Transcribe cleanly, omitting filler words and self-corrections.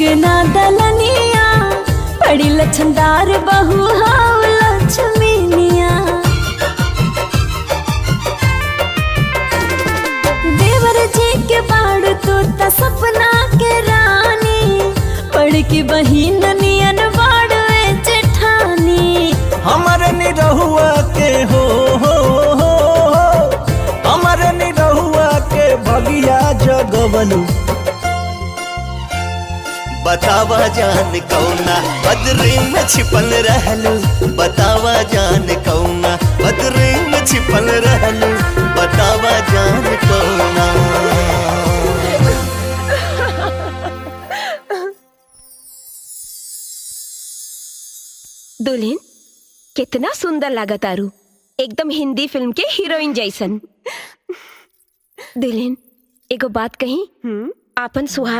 अंगना दलनिया, बड़ी लछनदार बहू हाउ लक्ष्मीनिया। देवर जी के बाड़ तू त सपना के रानी, बड़की बहिन नियन बाड़वे जेठानी। हमर निरहुआ के हो हमर निरहुआ के भगिया जगवलू। बतावा जान कौना बदरी में छिपल रहलू, बतावा जान कौना बदरी में छिपल रहलू, बतावा जान कौना। दुल्हन कितना सुंदर लागत आरू, एकदम हिंदी फिल्म के हीरोइन जैसन। दुल्हन एगो बात कही, आपन सुहाग